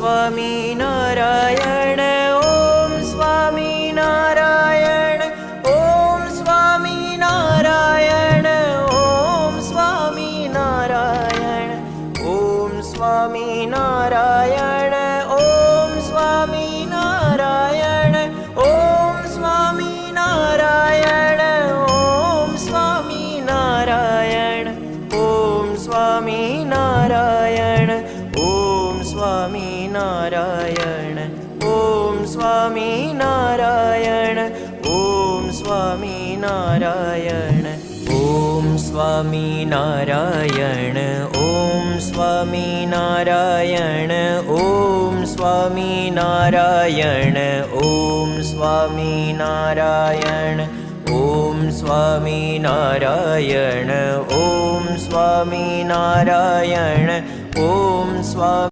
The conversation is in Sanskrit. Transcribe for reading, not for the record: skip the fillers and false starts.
स्वामीनारायण ॐ स्वामीनारायण ॐ स्वामीनारायण ॐ स्वामीनारायण ॐ स्वामीनारायण ॐ स्वामीनारायण ॐ स्वामीनारायण ॐ स्वामीनारायण ॐ स्वामीनारायण ॐ स्वामीनारायण ॐ स्वामीनारायण ॐ स्वामीनारायण ॐ स्वामीनारायण ॐ स्वामीनारायण ॐ स्वामीनारायण ॐ स्वामीनारायण ॐ स्वामीनारायण ॐ स्वामीनारायण ॐ स्वामी